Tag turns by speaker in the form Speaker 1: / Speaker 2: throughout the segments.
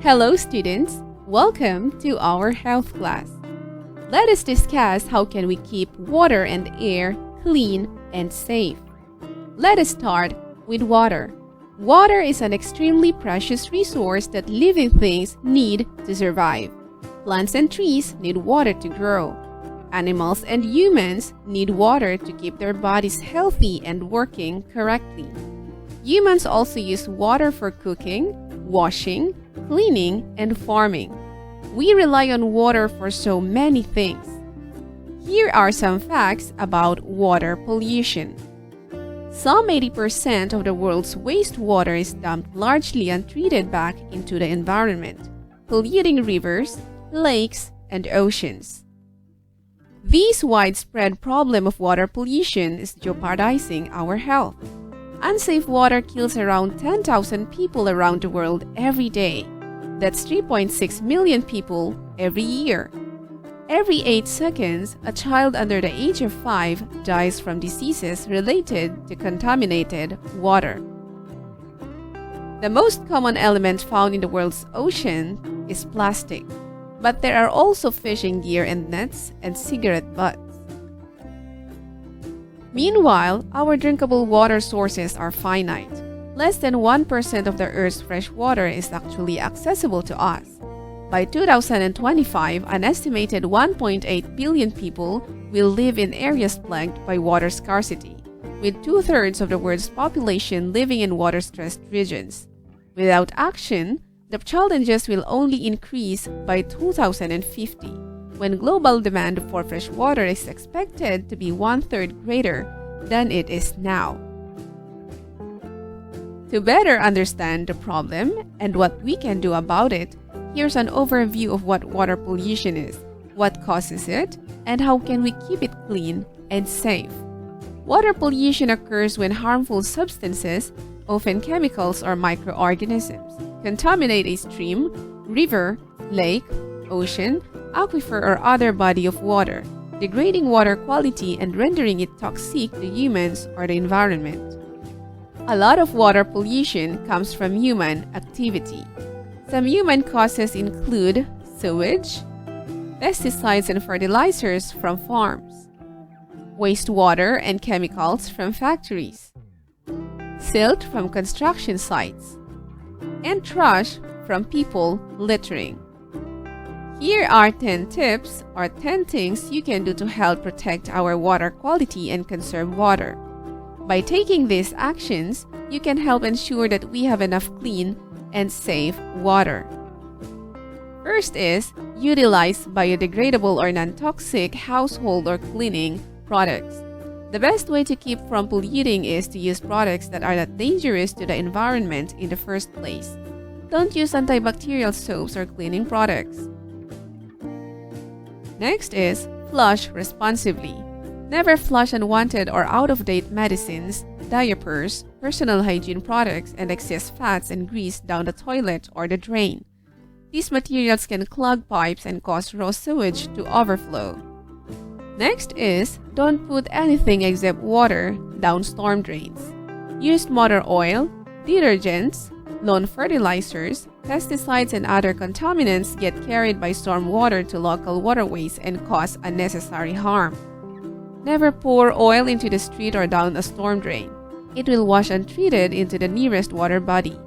Speaker 1: Hello students, welcome to our health class. Let us discuss how can we keep water and air clean and safe. Let us start with water. Water is an extremely precious resource that living things need to survive. Plants and trees need water to grow. Animals and humans need water to keep their bodies healthy and working correctly. Humans also use water for cooking, washing, cleaning, and farming. We rely on water for so many things. Here are some facts about water pollution. Some 80% of the world's wastewater is dumped largely untreated back into the environment, polluting rivers, lakes, and oceans. This widespread problem of water pollution is jeopardizing our health. Unsafe water kills around 10,000 people around the world every day. That's 3.6 million people every year. Every 8 seconds, a child under the age of 5 dies from diseases related to contaminated water. The most common element found in the world's ocean is plastic, but there are also fishing gear and nets and cigarette butts. Meanwhile, our drinkable water sources are finite. Less than 1% of the Earth's fresh water is actually accessible to us. By 2025, an estimated 1.8 billion people will live in areas plagued by water scarcity, with 2/3 of the world's population living in water-stressed regions. Without action, the challenges will only increase by 2050. When global demand for fresh water is expected to be 1/3 greater than it is now. To better understand the problem and what we can do about it, here's an overview of what water pollution is, what causes it, and how can we keep it clean and safe. Water pollution occurs when harmful substances, often chemicals or microorganisms, contaminate a stream, river, lake, ocean, aquifer, or other body of water, degrading water quality and rendering it toxic to humans or the environment. A lot of water pollution comes from human activity. Some human causes include sewage, pesticides and fertilizers from farms, wastewater and chemicals from factories, silt from construction sites, and trash from people littering. Here are 10 tips or 10 things you can do to help protect our water quality and conserve water. By taking these actions, you can help ensure that we have enough clean and safe water. First is utilize biodegradable or non-toxic household or cleaning products. The best way to keep from polluting is to use products that are not dangerous to the environment in the first place. Don't use antibacterial soaps or cleaning products. Next is flush responsibly. Never flush unwanted or out-of-date medicines, diapers, personal hygiene products, and excess fats and grease down the toilet or the drain. These materials can clog pipes and cause raw sewage to overflow. Next is don't put anything except water down storm drains. Used motor oil, detergents, lawn fertilizers, pesticides, and other contaminants get carried by storm water to local waterways and cause unnecessary harm. Never pour oil into the street or down a storm drain. It will wash untreated into the nearest water body.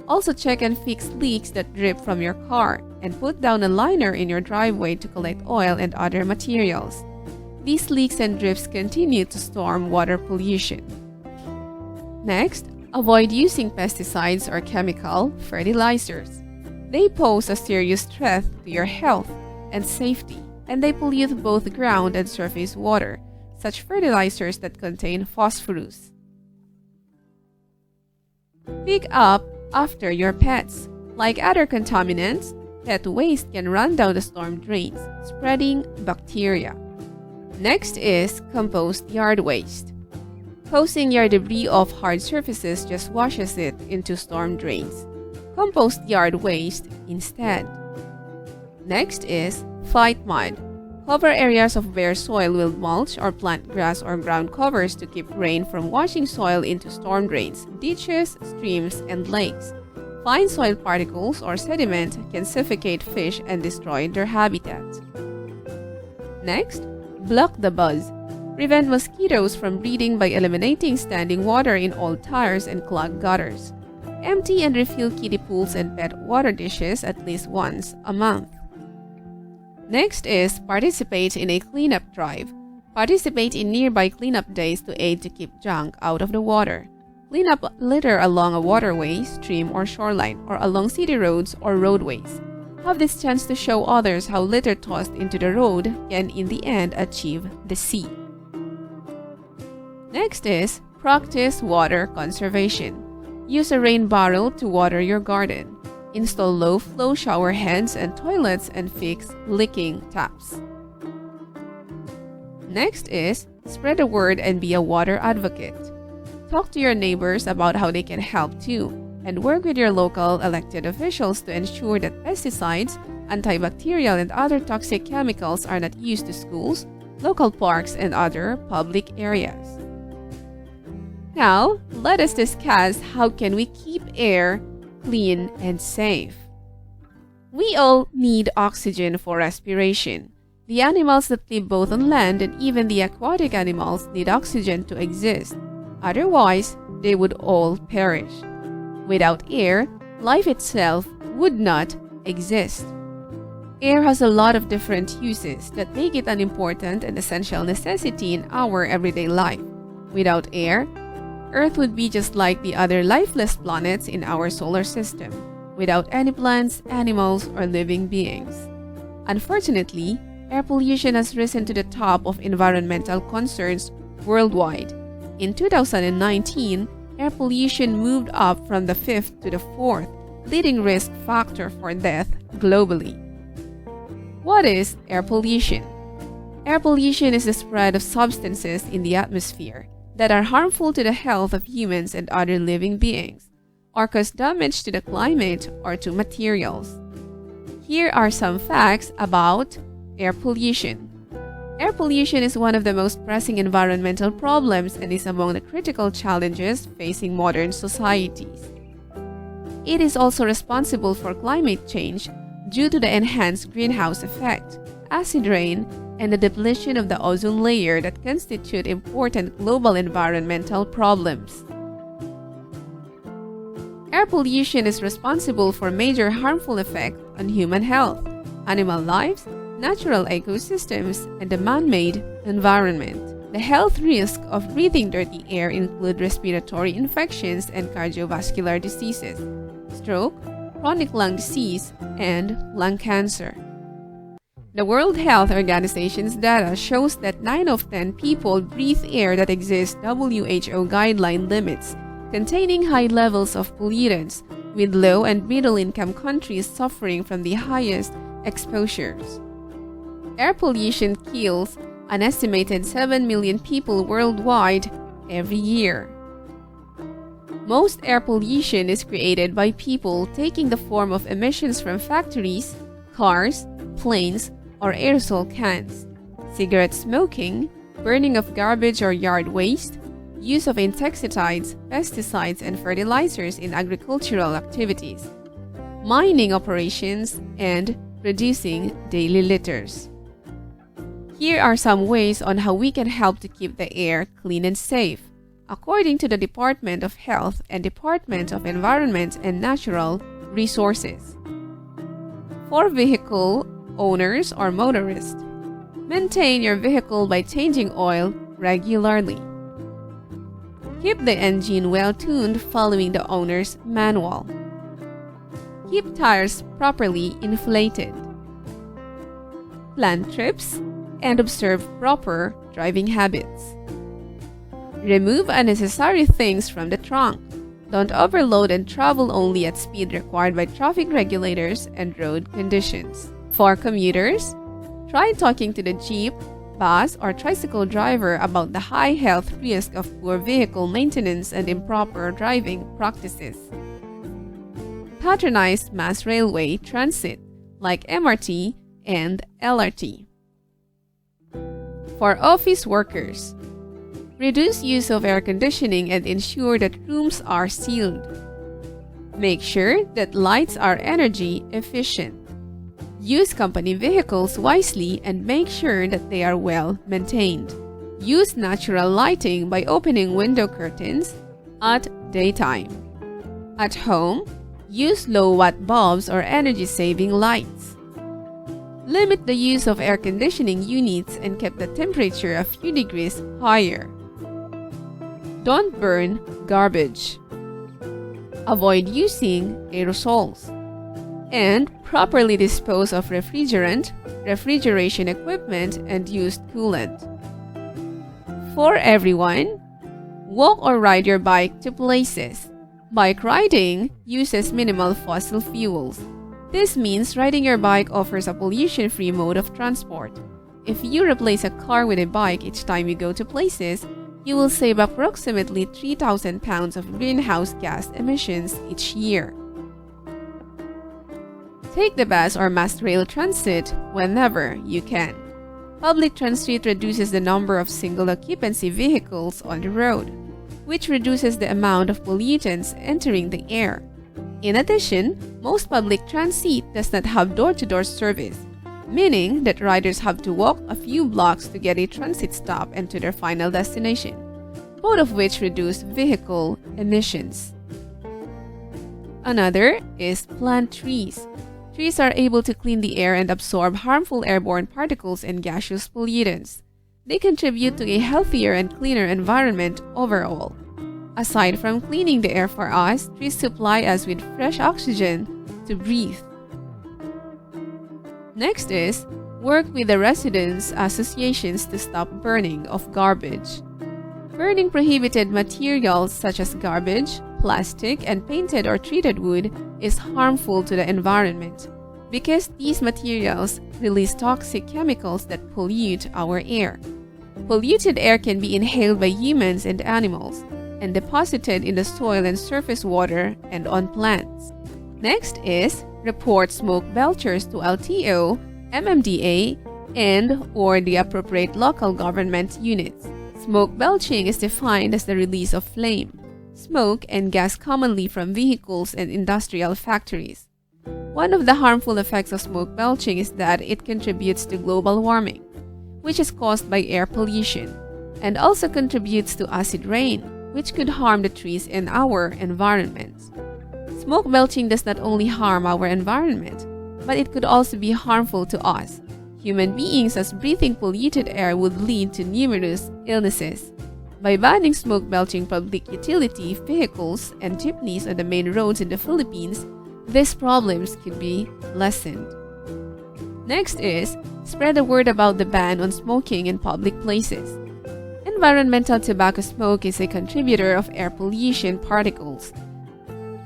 Speaker 1: Also check and fix leaks that drip from your car and put down a liner in your driveway to collect oil and other materials. These leaks and drips continue to storm water pollution. Next, avoid using pesticides or chemical fertilizers. They pose a serious threat to your health and safety, and they pollute both ground and surface water, such fertilizers that contain phosphorus. Pick up after your pets. Like other contaminants, pet waste can run down the storm drains, spreading bacteria. Next is compost yard waste. Posing your debris off hard surfaces just washes it into storm drains. Compost yard waste instead. Next is fight mud. Cover areas of bare soil with mulch or plant grass or ground covers to keep rain from washing soil into storm drains, ditches, streams, and lakes. Fine soil particles or sediment can suffocate fish and destroy their habitat. Next, block the buzz. Prevent mosquitoes from breeding by eliminating standing water in old tires and clogged gutters. Empty and refill kiddie pools and pet water dishes at least once a month. Next is participate in a cleanup drive. Participate in nearby cleanup days to aid to keep junk out of the water. Clean up litter along a waterway, stream, or shoreline, or along city roads or roadways. Have this chance to show others how litter tossed into the road can in the end achieve the sea. Next is practice water conservation. Use a rain barrel to water your garden. Install low-flow shower heads and toilets and fix leaking taps. Next is spread the word and be a water advocate. Talk to your neighbors about how they can help too, and work with your local elected officials to ensure that pesticides, antibacterial, and other toxic chemicals are not used to schools, local parks, and other public areas. Now, let us discuss how can we keep air clean and safe. We all need oxygen for respiration. The animals that live both on land and even the aquatic animals need oxygen to exist. Otherwise, they would all perish. Without air, life itself would not exist. Air has a lot of different uses that make it an important and essential necessity in our everyday life. Without air, Earth would be just like the other lifeless planets in our solar system, without any plants, animals, or living beings. Unfortunately, air pollution has risen to the top of environmental concerns worldwide. In 2019, air pollution moved up from the 5th to the 4th leading risk factor for death globally. What is air pollution? Air pollution is the spread of substances in the atmosphere that are harmful to the health of humans and other living beings, or cause damage to the climate or to materials. Here are some facts about air pollution. Air pollution is one of the most pressing environmental problems and is among the critical challenges facing modern societies. It is also responsible for climate change due to the enhanced greenhouse effect, acid rain, and the depletion of the ozone layer that constitute important global environmental problems. Air pollution is responsible for major harmful effects on human health, animal lives, natural ecosystems, and the man-made environment. The health risks of breathing dirty air include respiratory infections and cardiovascular diseases, stroke, chronic lung disease, and lung cancer. The World Health Organization's data shows that 9 of 10 people breathe air that exceeds WHO guideline limits, containing high levels of pollutants, with low and middle-income countries suffering from the highest exposures. Air pollution kills an estimated 7 million people worldwide every year. Most air pollution is created by people taking the form of emissions from factories, cars, planes, or aerosol cans, cigarette smoking, burning of garbage or yard waste, use of insecticides, pesticides, and fertilizers in agricultural activities, mining operations, and producing daily litters. Here are some ways on how we can help to keep the air clean and safe, according to the Department of Health and Department of Environment and Natural Resources. For vehicle owners or motorists, maintain your vehicle by changing oil regularly. Keep the engine well tuned following the owner's manual. Keep tires properly inflated. Plan trips and observe proper driving habits. Remove unnecessary things from the trunk. Don't overload and travel only at speed required by traffic regulators and road conditions. For commuters, try talking to the Jeep, bus, or tricycle driver about the high health risk of poor vehicle maintenance and improper driving practices. Patronize mass railway transit like MRT and LRT. For office workers, reduce use of air conditioning and ensure that rooms are sealed. Make sure that lights are energy efficient. Use company vehicles wisely and make sure that they are well maintained. Use natural lighting by opening window curtains at daytime. At home, use low-watt bulbs or energy-saving lights. Limit the use of air conditioning units and keep the temperature a few degrees higher. Don't burn garbage. Avoid using aerosols. And properly dispose of refrigerant, refrigeration equipment, and used coolant. For everyone, walk or ride your bike to places. Bike riding uses minimal fossil fuels. This means riding your bike offers a pollution-free mode of transport. If you replace a car with a bike each time you go to places, you will save approximately 3,000 pounds of greenhouse gas emissions each year. Take the bus or mass rail transit whenever you can. Public transit reduces the number of single-occupancy vehicles on the road, which reduces the amount of pollutants entering the air. In addition, most public transit does not have door-to-door service, meaning that riders have to walk a few blocks to get a transit stop and to their final destination, both of which reduce vehicle emissions. Another is plant trees. Trees are able to clean the air and absorb harmful airborne particles and gaseous pollutants. They contribute to a healthier and cleaner environment overall. Aside from cleaning the air for us, trees supply us with fresh oxygen to breathe. Next is, work with the residents' associations to stop burning of garbage. Burning prohibited materials such as garbage, plastic, and painted or treated wood is harmful to the environment because these materials release toxic chemicals that pollute our air. Polluted air can be inhaled by humans and animals and deposited in the soil and surface water and on plants. Next is report smoke belchers to LTO, MMDA, and/or the appropriate local government units. Smoke belching is defined as the release of flame, smoke, and gas commonly from vehicles and industrial factories. One of the harmful effects of smoke belching is that it contributes to global warming, which is caused by air pollution, and also contributes to acid rain, which could harm the trees in our environment. Smoke belching does not only harm our environment, but it could also be harmful to us, human beings, as breathing polluted air would lead to numerous illnesses. By banning smoke belching public utility vehicles and jeepneys on the main roads in the Philippines, these problems could be lessened. Next is, spread the word about the ban on smoking in public places. Environmental tobacco smoke is a contributor of air pollution particles.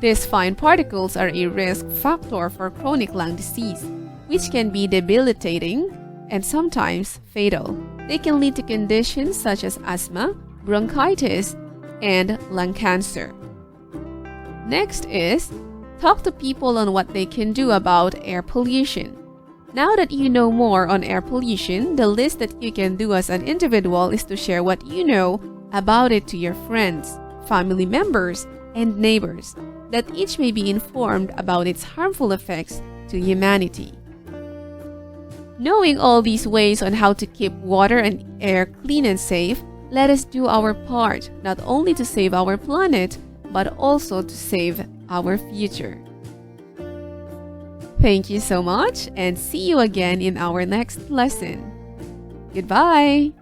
Speaker 1: These fine particles are a risk factor for chronic lung disease, which can be debilitating and sometimes fatal. They can lead to conditions such as asthma, bronchitis, and lung cancer. Next is, talk to people on what they can do about air pollution. Now that you know more on air pollution, the least that you can do as an individual is to share what you know about it to your friends, family members, and neighbors, that each may be informed about its harmful effects to humanity. Knowing all these ways on how to keep water and air clean and safe, let us do our part, not only to save our planet, but also to save our future. Thank you so much, and see you again in our next lesson. Goodbye!